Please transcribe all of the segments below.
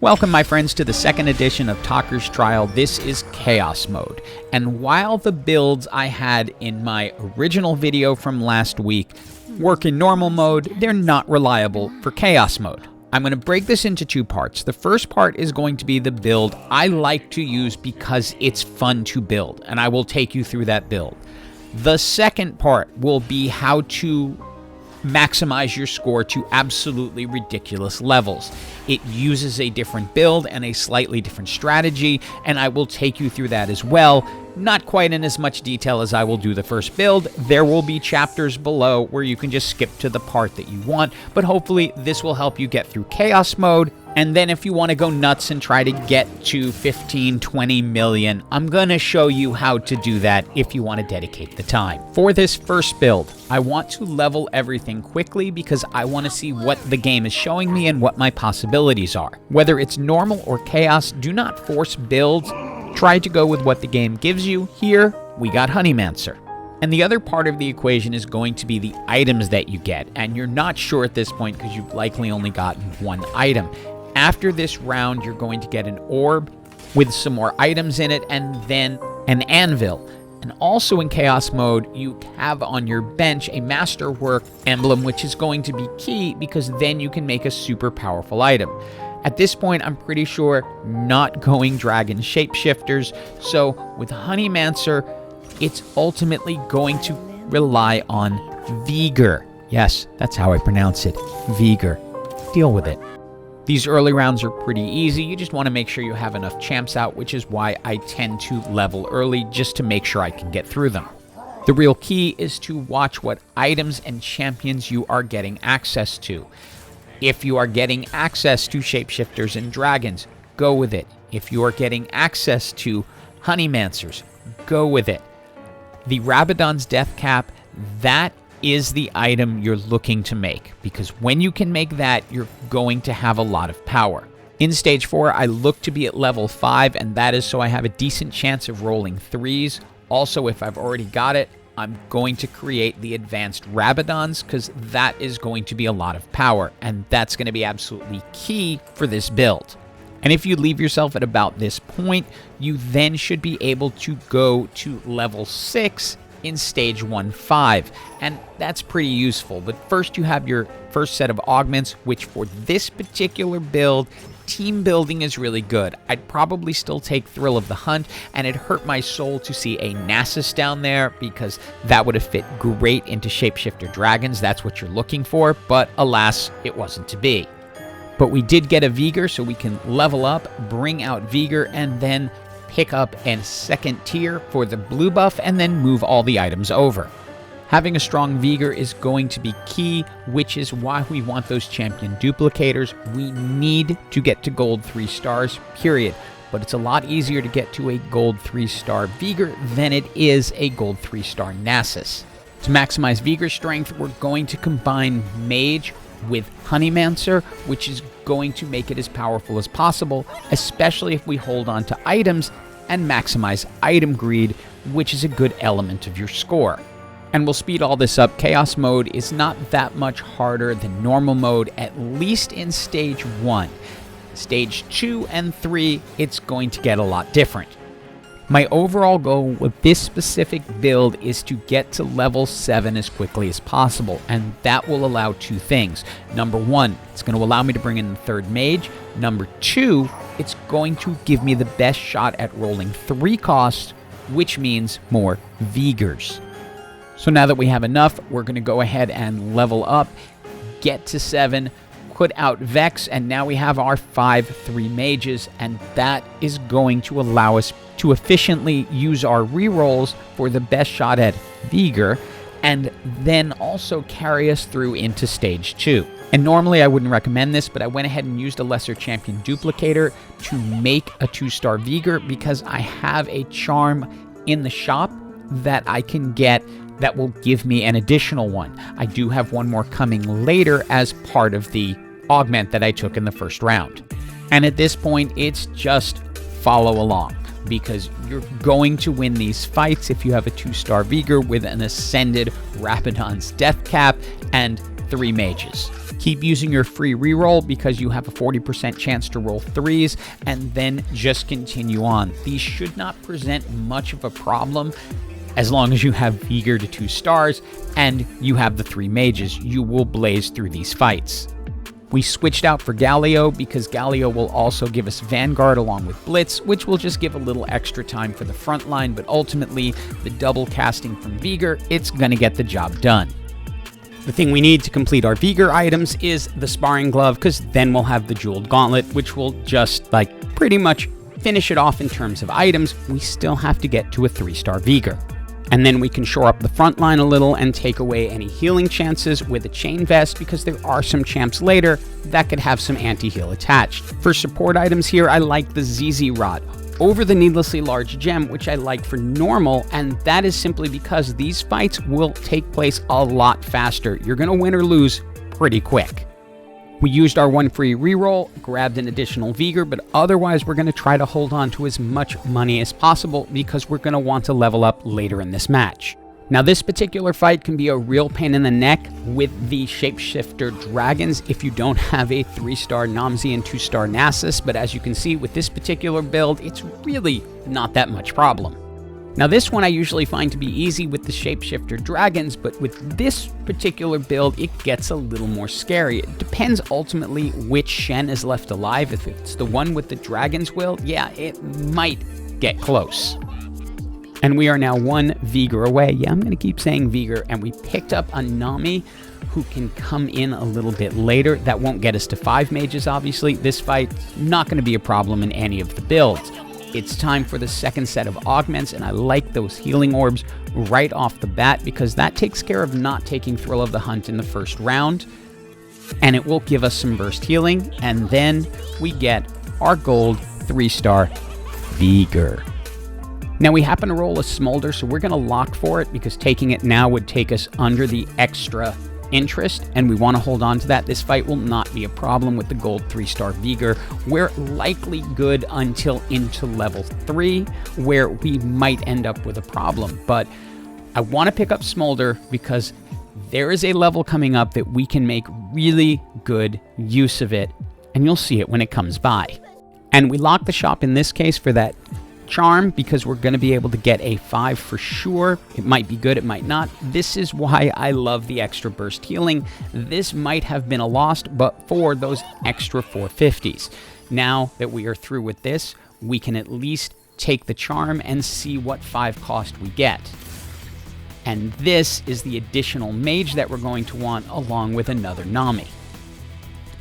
Welcome, my friends, to the second edition of Tocker's Trial. This is Chaos Mode. And while the builds I had in my original video from last week work in normal mode, they're not reliable for Chaos Mode. I'm going to break this into two parts. The first part is going to be the build I like to use because it's fun to build, and I will take you through that build. The second part will be how to maximize your score to absolutely ridiculous levels. It uses a different build and a slightly different strategy, and I will take you through that as well. Not quite in as much detail as I will do the first build. There will be chapters below where you can just skip to the part that you want, but hopefully this will help you get through Chaos Mode. And then if you want to go nuts and try to get to 15, 20 million, I'm going to show you how to do that if you want to dedicate the time. For this first build, I want to level everything quickly because I want to see what the game is showing me and what my possibilities are. Whether it's normal or chaos, do not force builds. Try to go with what the game gives you. Here, we got Honeymancer. And the other part of the equation is going to be the items that you get. And you're not sure at this point because you've likely only gotten one item. After this round, you're going to get an orb with some more items in it and then an anvil. And also in Chaos Mode, you have on your bench a Masterwork emblem, which is going to be key because then you can make a super powerful item. At this point, I'm pretty sure not going dragon shapeshifters. So with Honeymancer, it's ultimately going to rely on VEEgar. Yes, that's how I pronounce it. VEEgar. Deal with it. These early rounds are pretty easy. You just want to make sure you have enough champs out, which is why I tend to level early just to make sure I can get through them. The real key is to watch what items and champions you are getting access to. If you are getting access to shapeshifters and dragons, go with it. If you are getting access to Honeymancers, go with it. The Rabadon's Deathcap, that is the item you're looking to make, because when you can make that, you're going to have a lot of power. In Stage 4, I look to be at level 5, and that is so I have a decent chance of rolling 3s. Also, if I've already got it, I'm going to create the advanced Rabadons, because that is going to be a lot of power, and that's going to be absolutely key for this build. And if you leave yourself at about this point, you then should be able to go to level 6 in Stage 1-5, and that's pretty useful. But first you have your first set of augments, which for this particular build, team building is really good. I'd probably still take Thrill of the Hunt, and it hurt my soul to see a Nasus down there because that would have fit great into Shapeshifter Dragons. That's what you're looking for, but alas, it wasn't to be. But we did get a VEEgar, so we can level up, bring out VEEgar, and then pick up a second tier for the blue buff and then move all the items over. Having a strong VEEgar is going to be key, which is why we want those champion duplicators. We need to get to gold 3 stars, period. But it's a lot easier to get to a gold 3-star VEEgar than it is a gold 3-star Nasus. To maximize VEEgar strength, we're going to combine Mage with Honeymancer, which is going to make it as powerful as possible, especially if we hold on to items and maximize item greed, which is a good element of your score. And we'll speed all this up. Chaos Mode is not that much harder than normal mode, at least in Stage 1. Stage 2 and 3, it's going to get a lot different. My overall goal with this specific build is to get to level 7 as quickly as possible, and that will allow two things. Number 1, it's going to allow me to bring in the third mage. Number 2, it's going to give me the best shot at rolling 3 costs, which means more VEEgars. So now that we have enough, we're going to go ahead and level up, get to 7, put out Vex, and now we have our 5/3 mages, and that is going to allow us to efficiently use our rerolls for the best shot at VEEgar, and then also carry us through into Stage 2. And normally I wouldn't recommend this, but I went ahead and used a lesser champion duplicator to make a 2-star VEEgar because I have a charm in the shop that I can get that will give me an additional one. I do have one more coming later as part of the augment that I took in the first round. And at this point, it's just follow along, because you're going to win these fights if you have a 2-star VEEgar with an ascended Rabadon's Deathcap, and 3 mages. Keep using your free reroll because you have a 40% chance to roll 3s, and then just continue on. These should not present much of a problem as long as you have VEEgar to 2 stars and you have the 3 mages. You will blaze through these fights. We switched out for Galio because Galio will also give us Vanguard along with Blitz, which will just give a little extra time for the front line, but ultimately, the double casting from VEEgar, it's gonna get the job done. The thing we need to complete our VEEgar items is the Sparring Glove, because then we'll have the Jeweled Gauntlet, which will just, pretty much finish it off in terms of items. We still have to get to a 3-star VEEgar. And then we can shore up the front line a little and take away any healing chances with a Chain Vest, because there are some champs later that could have some anti-heal attached. For support items here, I like the ZZ Rod over the Needlessly Large Gem, which I like for normal, and that is simply because these fights will take place a lot faster. You're going to win or lose pretty quick. We used our 1 free reroll, grabbed an additional VEEgar, but otherwise we're going to try to hold on to as much money as possible because we're going to want to level up later in this match. Now, this particular fight can be a real pain in the neck with the Shapeshifter Dragons if you don't have a 3-star Namzi and 2-star Nasus, but as you can see with this particular build, it's really not that much problem. Now, this one I usually find to be easy with the Shapeshifter Dragons, but with this particular build, it gets a little more scary. It depends ultimately which Shen is left alive. If it's the one with the Dragon's Will, yeah, it might get close. And we are now 1 VEEgar away. Yeah, I'm going to keep saying VEEgar. And we picked up a Nami who can come in a little bit later. That won't get us to 5 mages, obviously. This fight, not going to be a problem in any of the builds. It's time for the second set of augments, and I like those healing orbs right off the bat because that takes care of not taking Thrill of the Hunt in the first round, and it will give us some burst healing, and then we get our gold 3-star VEEgar. Now, we happen to roll a Smolder, so we're going to lock for it because taking it now would take us under the extra interest, and we want to hold on to that. This fight will not be a problem with the gold 3-star VEEgar. We're likely good until into level 3, where we might end up with a problem. But I want to pick up Smolder because there is a level coming up that we can make really good use of it, and you'll see it when it comes by. And we lock the shop in this case for that Charm because we're going to be able to get a 5 for sure. It might be good, it might not. This is why I love the extra burst healing. This might have been a lost, but for those extra 450s. Now that we are through with this, we can at least take the Charm and see what 5 cost we get. And this is the additional mage that we're going to want along with another Nami.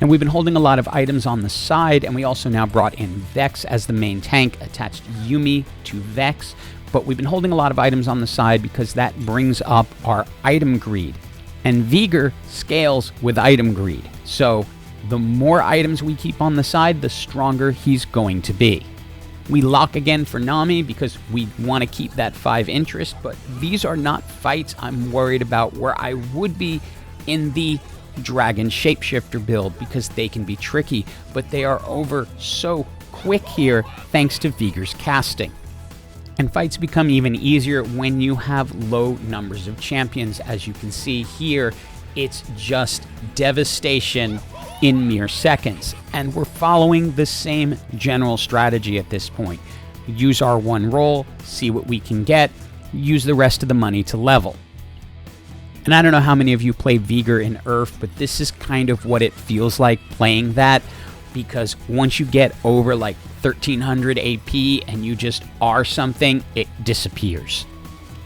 And we've been holding a lot of items on the side, and we also now brought in Vex as the main tank, attached Yuumi to Vex. But we've been holding a lot of items on the side because that brings up our item greed. And VEEgar scales with item greed. So the more items we keep on the side, the stronger he's going to be. We lock again for Nami because we want to keep that 5 interest, but these are not fights I'm worried about where I would be in the Dragon Shapeshifter build because they can be tricky, but they are over so quick here thanks to VEEgar's casting. And fights become even easier when you have low numbers of champions. As you can see here, it's just devastation in mere seconds. And we're following the same general strategy at this point. Use our 1 roll, see what we can get, use the rest of the money to level. And I don't know how many of you play VEEgar in Earth, but this is kind of what it feels like playing that, because once you get over 1300 AP and you just are something, it disappears.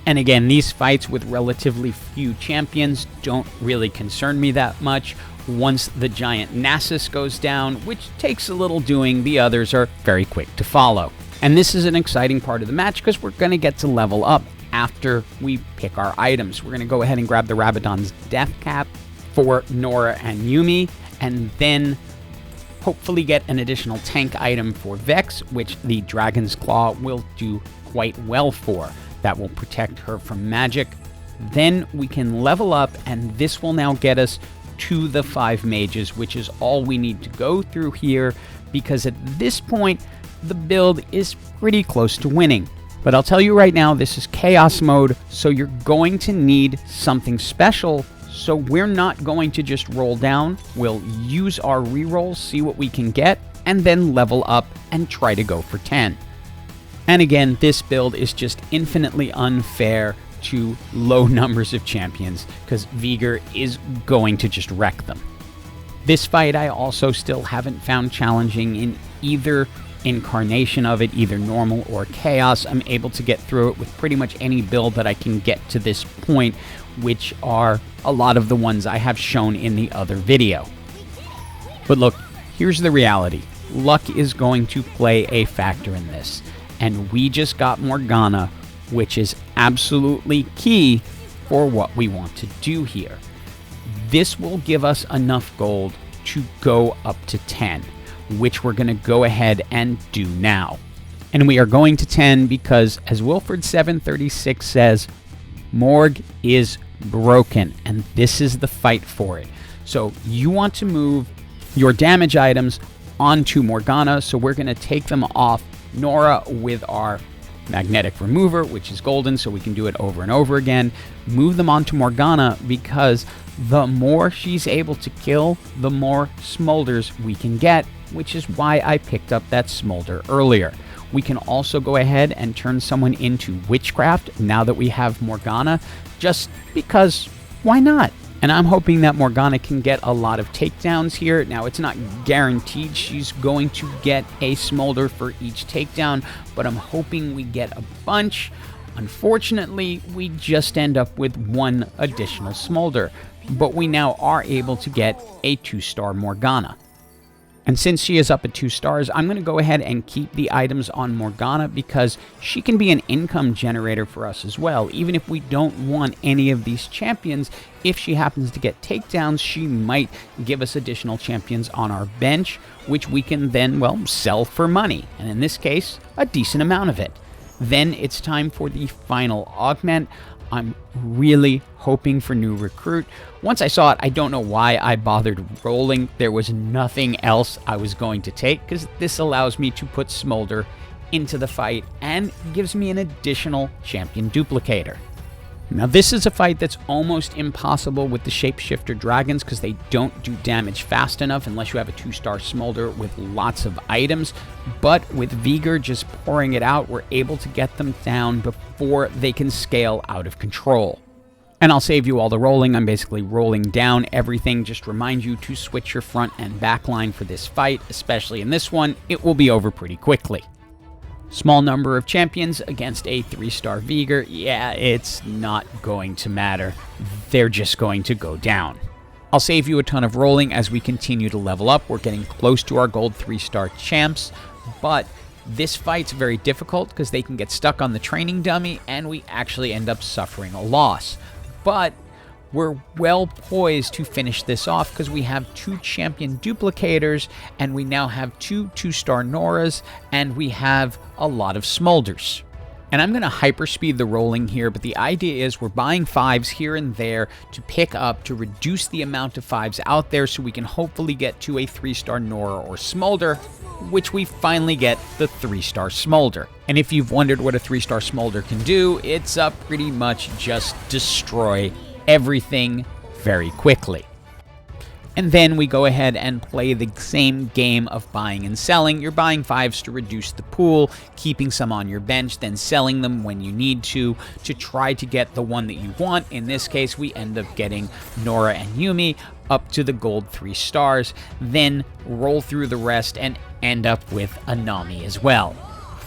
And again, these fights with relatively few champions don't really concern me that much. Once the giant Nasus goes down, which takes a little doing, the others are very quick to follow. And this is an exciting part of the match because we're going to get to level up after we pick our items. We're going to go ahead and grab the Rabadon's Deathcap for Nora and Yuumi, and then hopefully get an additional tank item for Vex, which the Dragon's Claw will do quite well for. That will protect her from magic. Then we can level up, and this will now get us to the 5 mages, which is all we need to go through here, because at this point, the build is pretty close to winning. But I'll tell you right now, this is chaos mode, so you're going to need something special So we're not going to just roll down. We'll use our rerolls, see what we can get, and then level up and try to go for 10. And again, this build is just infinitely unfair to low numbers of champions because VEEgar is going to just wreck them. This fight I also still haven't found challenging in either incarnation of it, either normal or chaos. I'm able to get through it with pretty much any build that I can get to this point, which are a lot of the ones I have shown in the other video. But look, here's the reality. Luck is going to play a factor in this, and we just got Morgana, which is absolutely key for what we want to do here. This will give us enough gold to go up to 10, which we're going to go ahead and do now. And we are going to 10 because, as Wilford736 says, Morg is broken, and this is the fight for it. So you want to move your damage items onto Morgana, so we're going to take them off Nora with our magnetic remover, which is golden, so we can do it over and over again. Move them onto Morgana because the more she's able to kill, the more smolders we can get, which is why I picked up that smolder earlier. We can also go ahead and turn someone into witchcraft now that we have Morgana, just because why not? And I'm hoping that Morgana can get a lot of takedowns here. Now, it's not guaranteed she's going to get a smolder for each takedown, but I'm hoping we get a bunch. Unfortunately, we just end up with one additional smolder, but we now are able to get a 2-star Morgana. And since she is up at 2 stars, I'm going to go ahead and keep the items on Morgana because she can be an income generator for us as well. Even if we don't want any of these champions, if she happens to get takedowns, she might give us additional champions on our bench, which we can then, well, sell for money. And in this case, a decent amount of it. Then it's time for the final augment. I'm really hoping for new recruit. Once I saw it, I don't know why I bothered rolling. There was nothing else I was going to take because this allows me to put Smolder into the fight and gives me an additional champion duplicator. Now this is a fight that's almost impossible with the shapeshifter dragons because they don't do damage fast enough unless you have a 2-star smolder with lots of items. But with VEEgar just pouring it out, we're able to get them down before they can scale out of control. And I'll save you all the rolling. I'm basically rolling down everything. Just remind you to switch your front and back line for this fight, especially in this one. It will be over pretty quickly. Small number of champions against a 3-star VEEgar. Yeah, it's not going to matter. They're just going to go down. I'll save you a ton of rolling as we continue to level up. We're getting close to our gold 3-star champs, but this fight's very difficult because they can get stuck on the training dummy and we actually end up suffering a loss. But we're well poised to finish this off because we have 2 champion duplicators and we now have 2 2-star Noras and we have a lot of smolders. And I'm going to hyperspeed the rolling here, but the idea is we're buying 5s here and there to pick up to reduce the amount of 5s out there so we can hopefully get to a 3-star Nora or smolder, which we finally get the 3-star smolder. And if you've wondered what a 3-star smolder can do, it's pretty much just destroy everything very quickly. And then we go ahead and play the same game of buying and selling. You're buying 5s to reduce the pool, keeping some on your bench, then selling them when you need to try to get the one that you want. In this case, we end up getting Nora and Yumi up to the gold 3 stars, then roll through the rest and end up with a Nami as well.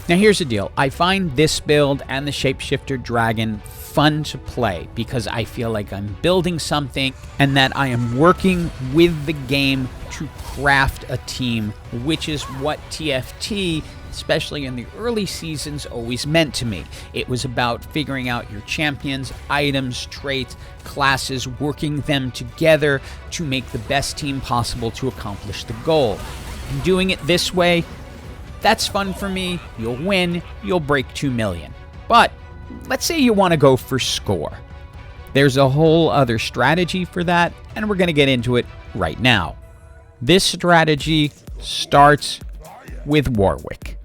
Now here's the deal. I find this build and the Shapeshifter Dragon fun to play because I feel like I'm building something and that I am working with the game to craft a team, which is what TFT, especially in the early seasons, always meant to me. It was about figuring out your champions, items, traits, classes, working them together to make the best team possible to accomplish the goal. And doing it this way, that's fun for me. You'll win, you'll break 2 million. But let's say you want to go for score. There's a whole other strategy for that, and we're going to get into it right now. This strategy starts with Warwick.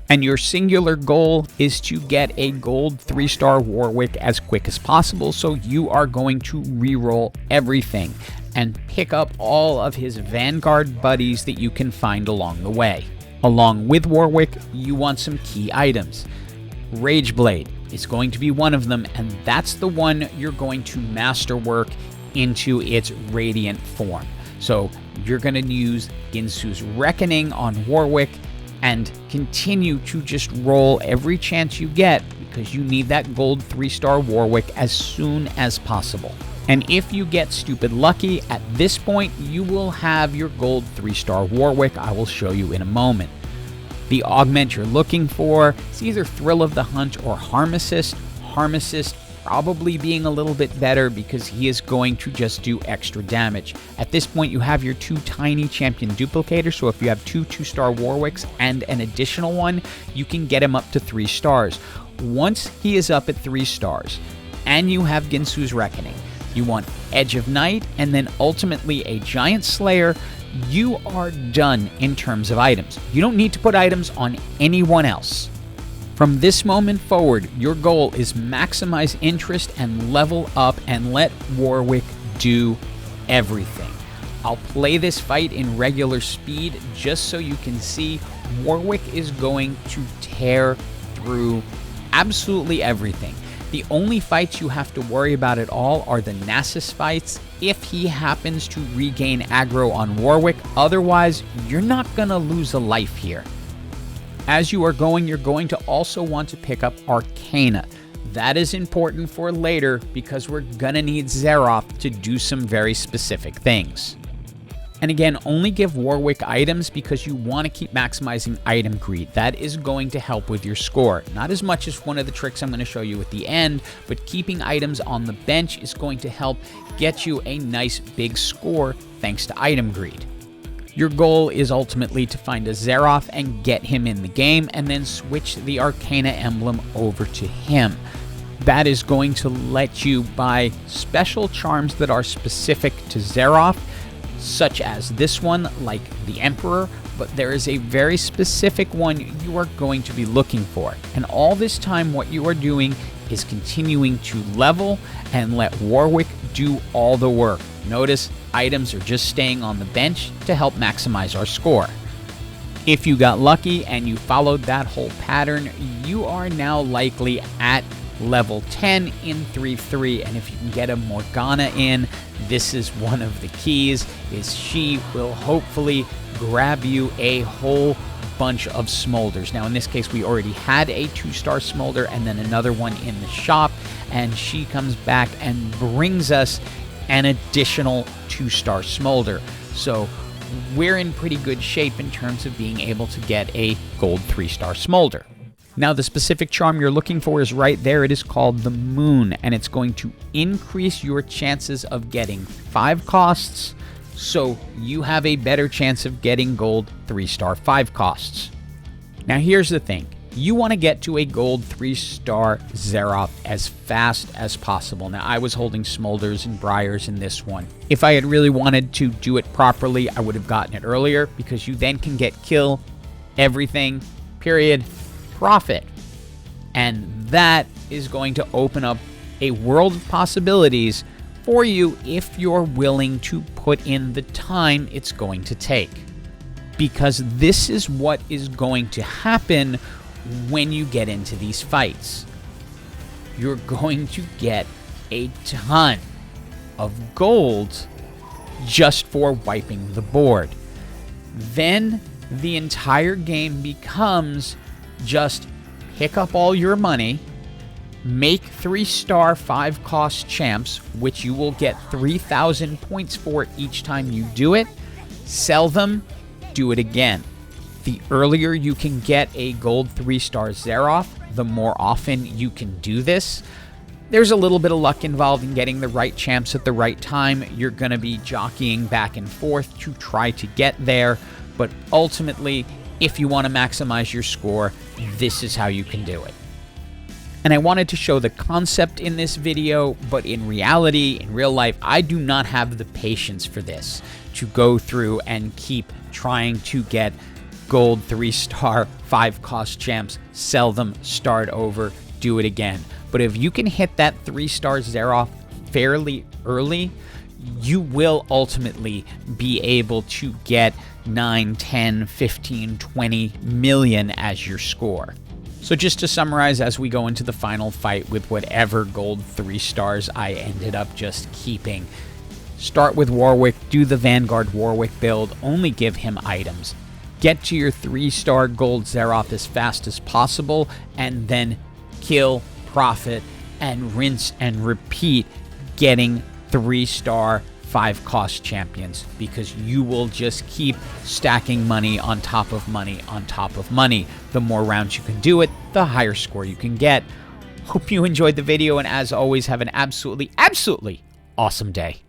And your singular goal is to get a gold 3-star Warwick as quick as possible, so you are going to reroll everything and pick up all of his Vanguard buddies that you can find along the way. Along with Warwick, you want some key items. Rageblade is going to be one of them, and that's the one you're going to masterwork into its radiant form. So you're going to use Ginsu's Reckoning on Warwick and continue to just roll every chance you get because you need that gold 3-star Warwick as soon as possible. And if you get stupid lucky, at this point you will have your gold 3-star Warwick. I will show you in a moment. The augment you're looking for is either Thrill of the Hunt or Harm Assist. Harm Assist probably being a little bit better because he is going to just do extra damage. At this point, you have your 2 tiny champion duplicators, so if you have 2 2-star Warwicks and an additional one, you can get him up to 3 stars. Once he is up at 3 stars, and you have Ginsu's Reckoning, you want Edge of Night, and then ultimately a Giant Slayer, you are done in terms of items. You don't need to put items on anyone else. From this moment forward, your goal is maximize interest and level up and let Warwick do everything. I'll play this fight in regular speed just so you can see Warwick is going to tear through absolutely everything. The only fights you have to worry about at all are the Nasus fights if he happens to regain aggro on Warwick. Otherwise, you're not going to lose a life here. As you are going, you're going to also want to pick up Arcana. That is important for later because we're gonna need Xerath to do some very specific things. And again, only give Warwick items because you want to keep maximizing item greed. That is going to help with your score. Not as much as one of the tricks I'm going to show you at the end, but keeping items on the bench is going to help get you a nice big score thanks to item greed. Your goal is ultimately to find a Xerath and get him in the game, and then switch the Arcana emblem over to him. That is going to let you buy special charms that are specific to Xerath, such as this one, like the Emperor, but there is a very specific one you are going to be looking for. And all this time, what you are doing is continuing to level and let Warwick do all the work. Notice items are just staying on the bench to help maximize our score. If you got lucky and you followed that whole pattern, you are now likely at level 10 in 3-3, and if you can get a Morgana in, this is one of the keys, is she will hopefully grab you a whole bunch of smolders. Now in this case we already had a 2-star smolder and then another one in the shop, and she comes back and brings us an additional 2-star smolder. So we're in pretty good shape in terms of being able to get a gold 3-star smolder. Now the specific charm you're looking for is right there. It is called the Moon, and it's going to increase your chances of getting 5 costs, so you have a better chance of getting gold 3-star 5 costs. Now here's the thing. You want to get to a gold 3-star Xerath as fast as possible. Now I was holding smolders and briars in this one. If I had really wanted to do it properly, I would have gotten it earlier, because you then can get kill, everything, period, profit. And that is going to open up a world of possibilities for you if you're willing to put in the time it's going to take. Because this is what is going to happen when you get into these fights. You're going to get a ton of gold just for wiping the board. Then the entire game becomes just pick up all your money, make 3-star 5-cost champs, which you will get 3,000 points for each time you do it, sell them, do it again. The earlier you can get a gold 3-star Xerath, the more often you can do this. There's a little bit of luck involved in getting the right champs at the right time. You're going to be jockeying back and forth to try to get there, but ultimately, if you want to maximize your score, this is how you can do it. And I wanted to show the concept in this video, but in reality, in real life, I do not have the patience for this, to go through and keep trying to get gold 3-star 5-cost champs, sell them, start over, do it again. But if you can hit that 3-star Xerath fairly early, you will ultimately be able to get 9, 10, 15, 20 million as your score. So just to summarize, as we go into the final fight with whatever gold 3 stars I ended up just keeping, start with Warwick, do the Vanguard Warwick build, only give him items. Get to your 3-star gold Xerath as fast as possible, and then kill, profit, and rinse and repeat getting 3-star 5-cost champions, because you will just keep stacking money on top of money on top of money. The more rounds you can do it, the higher score you can get. Hope you enjoyed the video, and as always, have an absolutely awesome day.